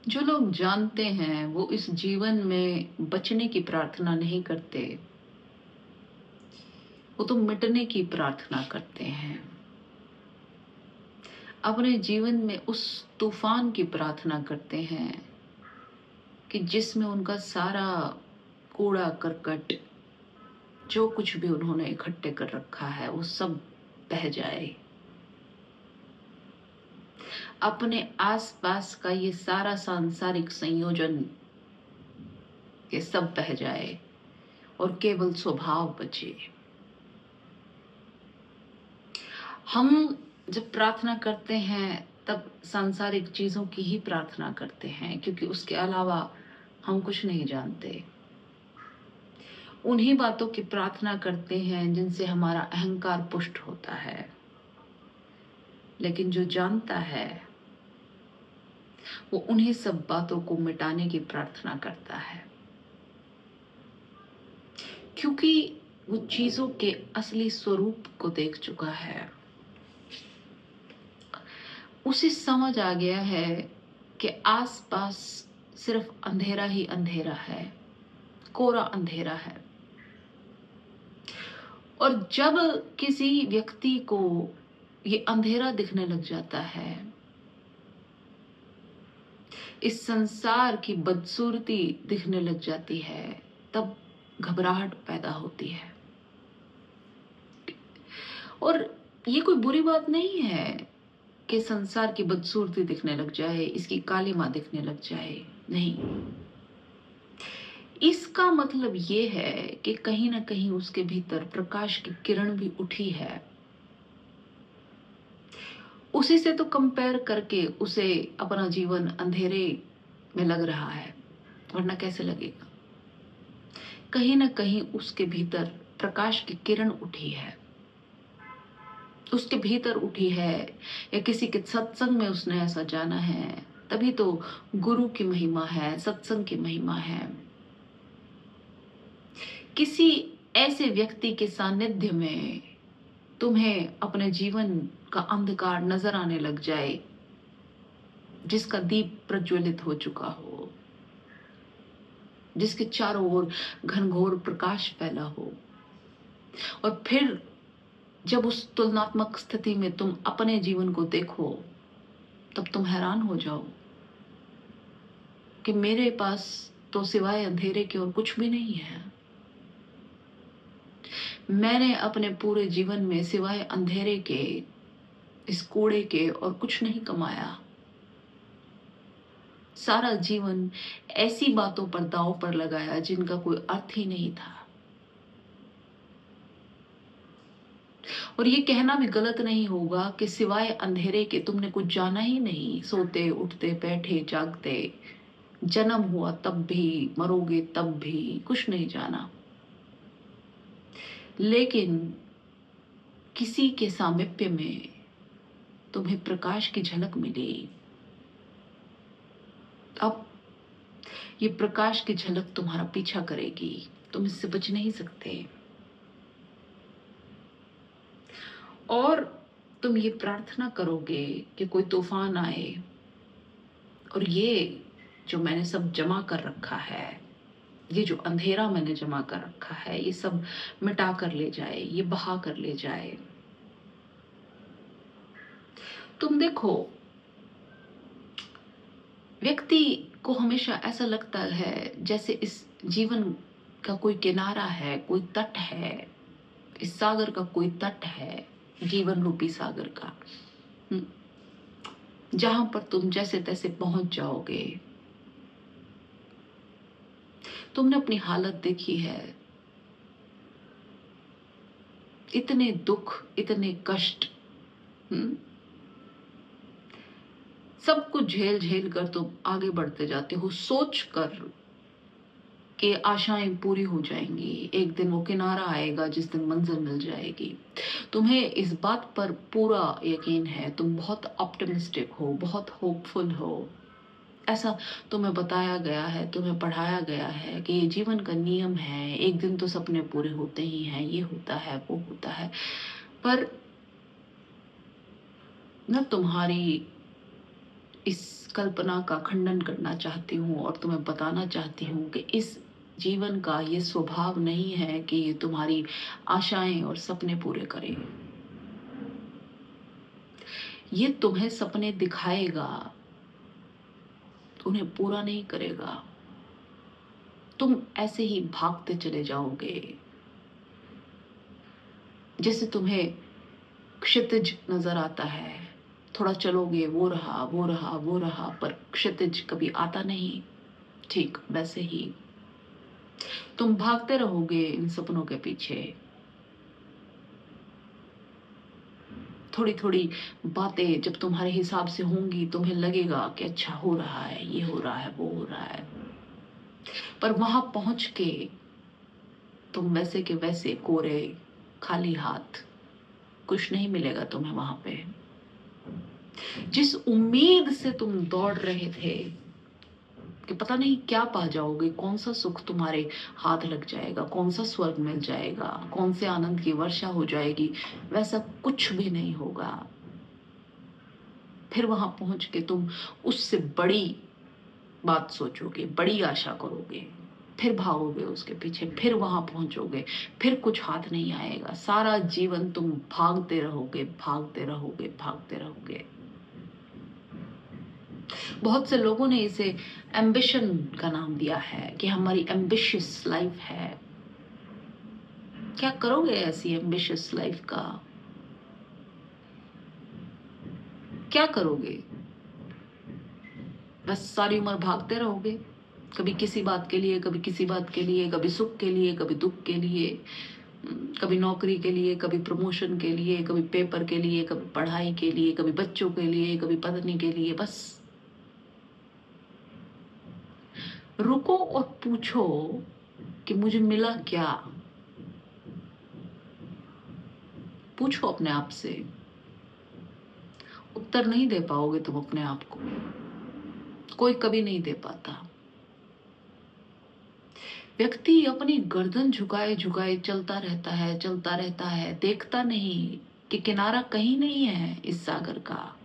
जो लोग जानते हैं वो इस जीवन में बचने की प्रार्थना नहीं करते, वो तो मिटने की प्रार्थना करते हैं। अपने जीवन में उस तूफान की प्रार्थना करते हैं कि जिसमें उनका सारा कूड़ा करकट, जो कुछ भी उन्होंने इकट्ठे कर रखा है, वो सब बह जाए। अपने आसपास का ये सारा सांसारिक संयोजन, ये सब बह जाए और केवल स्वभाव बचे। हम जब प्रार्थना करते हैं तब सांसारिक चीजों की ही प्रार्थना करते हैं, क्योंकि उसके अलावा हम कुछ नहीं जानते। उन्हीं बातों की प्रार्थना करते हैं जिनसे हमारा अहंकार पुष्ट होता है। लेकिन जो जानता है वो उन्हीं सब बातों को मिटाने की प्रार्थना करता है, क्योंकि वो चीजों के असली स्वरूप को देख चुका है। उसे समझ आ गया है कि आसपास सिर्फ अंधेरा ही अंधेरा है, कोरा अंधेरा है। और जब किसी व्यक्ति को ये अंधेरा दिखने लग जाता है, इस संसार की बदसूरती दिखने लग जाती है, तब घबराहट पैदा होती है। और ये कोई बुरी बात नहीं है कि संसार की बदसूरती दिखने लग जाए, इसकी कालिमा दिखने लग जाए। नहीं, इसका मतलब ये है कि कहीं ना कहीं उसके भीतर प्रकाश की किरण भी उठी है। उसी से तो कंपेयर करके उसे अपना जीवन अंधेरे में लग रहा है, वरना कैसे लगेगा। कहीं ना कहीं उसके भीतर प्रकाश की किरण उठी है, उसके भीतर उठी है, या किसी के सत्संग में उसने ऐसा जाना है। तभी तो गुरु की महिमा है, सत्संग की महिमा है। किसी ऐसे व्यक्ति के सानिध्य में तुम्हें अपने जीवन का अंधकार नजर आने लग जाए, जिसका दीप प्रज्वलित हो चुका हो, जिसके चारों ओर घनघोर प्रकाश फैला हो। और फिर जब उस तुलनात्मक स्थिति में तुम अपने जीवन को देखो, तब तुम हैरान हो जाओ कि मेरे पास तो सिवाय अंधेरे के और कुछ भी नहीं है। मैंने अपने पूरे जीवन में सिवाय अंधेरे के, इस कूड़े के और कुछ नहीं कमाया। सारा जीवन ऐसी बातों पर दांव पर लगाया जिनका कोई अर्थ ही नहीं था। और ये कहना भी गलत नहीं होगा कि सिवाय अंधेरे के तुमने कुछ जाना ही नहीं। सोते उठते बैठे जागते, जन्म हुआ तब भी, मरोगे तब भी, कुछ नहीं जाना। लेकिन किसी के सामिप्य में तुम्हें प्रकाश की झलक मिली। अब ये प्रकाश की झलक तुम्हारा पीछा करेगी, तुम इससे बच नहीं सकते। और तुम ये प्रार्थना करोगे कि कोई तूफान आए और ये जो मैंने सब जमा कर रखा है, ये जो अंधेरा मैंने जमा कर रखा है, ये सब मिटा कर ले जाए, ये बहा कर ले जाए। तुम देखो, व्यक्ति को हमेशा ऐसा लगता है जैसे इस जीवन का कोई किनारा है, कोई तट है, इस सागर का कोई तट है, जीवन रूपी सागर का, जहां पर तुम जैसे तैसे पहुंच जाओगे। तुमने अपनी हालत देखी है, इतने दुख, इतने कष्ट, सब कुछ झेल झेल कर तुम आगे बढ़ते जाते हो, सोच कर कि आशाएं पूरी हो जाएंगी, एक दिन वो किनारा आएगा जिस दिन मंजिल मिल जाएगी। तुम्हें इस बात पर पूरा यकीन है, तुम बहुत ऑप्टिमिस्टिक हो, बहुत होपफुल हो। ऐसा तुम्हें बताया गया है, तुम्हें पढ़ाया गया है कि ये जीवन का नियम है, एक दिन तो सपने पूरे होते ही हैं, ये होता है, वो होता है। पर न तुम्हारी इस कल्पना का खंडन करना चाहती हूँ और तुम्हें बताना चाहती हूँ कि इस जीवन का ये स्वभाव नहीं है कि ये तुम्हारी आशाएं और सपने पूरे करे। ये तुम्हें सपने दिखाएगा, उन्हें पूरा नहीं करेगा। तुम ऐसे ही भागते चले जाओगे, जैसे तुम्हें क्षितिज नजर आता है। थोड़ा चलोगे, वो रहा वो रहा वो रहा, पर क्षितिज कभी आता नहीं। ठीक वैसे ही तुम भागते रहोगे इन सपनों के पीछे। थोड़ी थोड़ी बातें जब तुम्हारे हिसाब से होंगी, तुम्हें लगेगा कि अच्छा हो रहा है, ये हो रहा है, वो हो रहा है। पर वहां पहुंच के तुम वैसे के वैसे कोरे खाली हाथ, कुछ नहीं मिलेगा तुम्हें वहां पे। जिस उम्मीद से तुम दौड़ रहे थे कि पता नहीं क्या पा जाओगे, कौन सा सुख तुम्हारे हाथ लग जाएगा, कौन सा स्वर्ग मिल जाएगा, कौन से आनंद की वर्षा हो जाएगी, वैसा कुछ भी नहीं होगा। फिर वहां पहुंच के तुम उससे बड़ी बात सोचोगे, बड़ी आशा करोगे, फिर भागोगे उसके पीछे, फिर वहां पहुंचोगे, फिर कुछ हाथ नहीं आएगा। सारा जीवन तुम भागते रहोगे, भागते रहोगे, भागते रहोगे। बहुत से लोगों ने इसे एम्बिशन का नाम दिया है कि हमारी एम्बिशियस लाइफ है। क्या करोगे ऐसी एम्बिशियस लाइफ का? क्या करोगे? बस सारी उम्र भागते रहोगे, कभी किसी बात के लिए, कभी किसी बात के लिए, कभी सुख के लिए, कभी दुख के लिए, कभी नौकरी के लिए, कभी प्रमोशन के लिए, कभी पेपर के लिए, कभी पढ़ाई के लिए, कभी बच्चों के लिए, कभी पत्नी के लिए। बस रुको और पूछो कि मुझे मिला क्या। पूछो अपने आप से। उत्तर नहीं दे पाओगे तुम अपने आप को, कोई कभी नहीं दे पाता। व्यक्ति अपनी गर्दन झुकाए झुकाए चलता रहता है, चलता रहता है, देखता नहीं कि किनारा कहीं नहीं है इस सागर का।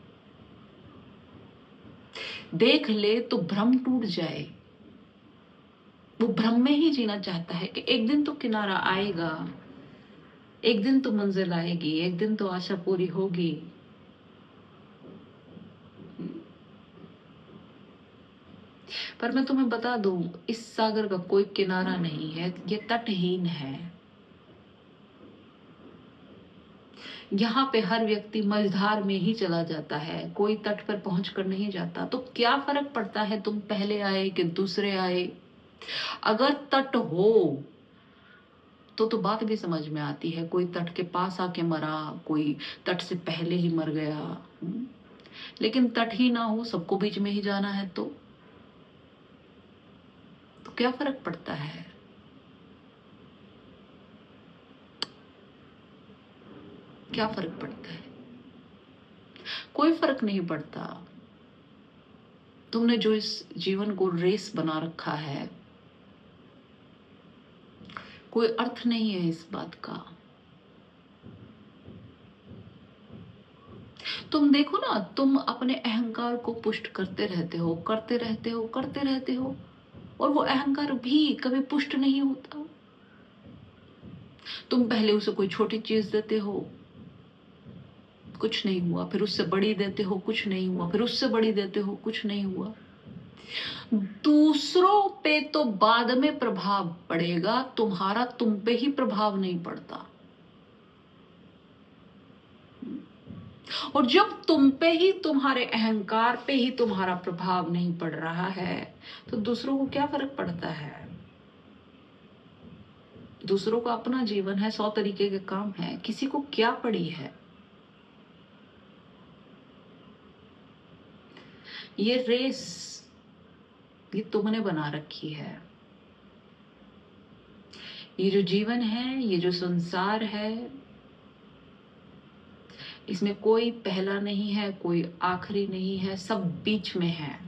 देख ले तो भ्रम टूट जाए। वो भ्रम में ही जीना चाहता है कि एक दिन तो किनारा आएगा, एक दिन तो मंजिल आएगी, एक दिन तो आशा पूरी होगी। पर मैं तुम्हें बता दूं, इस सागर का कोई किनारा नहीं है, ये तटहीन है। यहाँ पे हर व्यक्ति मझधार में ही चला जाता है, कोई तट पर पहुंच कर नहीं जाता। तो क्या फर्क पड़ता है तुम पहले आए कि दूसरे आए? अगर तट हो तो बात भी समझ में आती है। कोई तट के पास आके मरा, कोई तट से पहले ही मर गया। लेकिन तट ही ना हो, सबको बीच में ही जाना है, तो क्या फर्क पड़ता है? क्या फर्क पड़ता है? कोई फर्क नहीं पड़ता। तुमने जो इस जीवन को रेस बना रखा है, कोई अर्थ नहीं है इस बात का। तुम देखो ना, तुम अपने अहंकार को पुष्ट करते रहते हो, करते रहते हो, करते रहते हो, और वो अहंकार भी कभी पुष्ट नहीं होता। तुम पहले उसे कोई छोटी चीज देते हो, कुछ नहीं हुआ, फिर उससे बड़ी देते हो, कुछ नहीं हुआ, फिर उससे बड़ी देते हो, कुछ नहीं हुआ। दूसरों पे तो बाद में प्रभाव पड़ेगा, तुम्हारा तुम पे ही प्रभाव नहीं पड़ता। और जब तुम पे ही, तुम्हारे अहंकार पे ही तुम्हारा प्रभाव नहीं पड़ रहा है, तो दूसरों को क्या फर्क पड़ता है? दूसरों का अपना जीवन है, 100 तरीके के काम है, किसी को क्या पड़ी है? ये रेस ये तुमने बना रखी है। ये जो जीवन है, ये जो संसार है, इसमें कोई पहला नहीं है, कोई आखिरी नहीं है, सब बीच में है,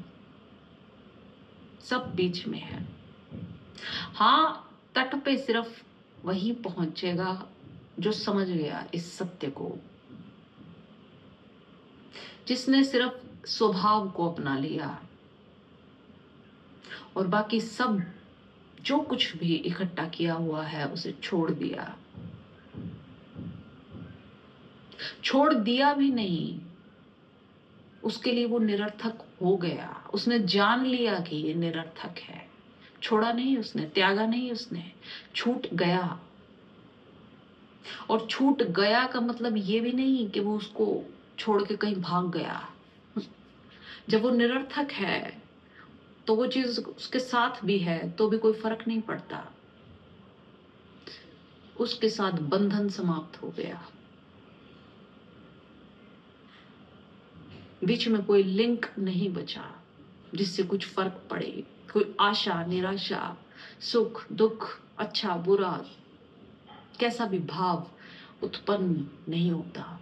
सब बीच में है। हाँ, तट पे सिर्फ वही पहुंचेगा जो समझ गया इस सत्य को, जिसने सिर्फ स्वभाव को अपना लिया और बाकी सब जो कुछ भी इकट्ठा किया हुआ है उसे छोड़ दिया। छोड़ दिया भी नहीं, उसके लिए वो निरर्थक हो गया। उसने जान लिया कि ये निरर्थक है। छोड़ा नहीं उसने, त्यागा नहीं उसने, छूट गया। और छूट गया का मतलब ये भी नहीं कि वो उसको छोड़ के कहीं भाग गया। जब वो निरर्थक है तो वो चीज उसके साथ भी है तो भी कोई फर्क नहीं पड़ता। उसके साथ बंधन समाप्त हो गया, बीच में कोई लिंक नहीं बचा जिससे कुछ फर्क पड़े। कोई आशा, निराशा, सुख, दुख, अच्छा, बुरा, कैसा भी भाव उत्पन्न नहीं होता।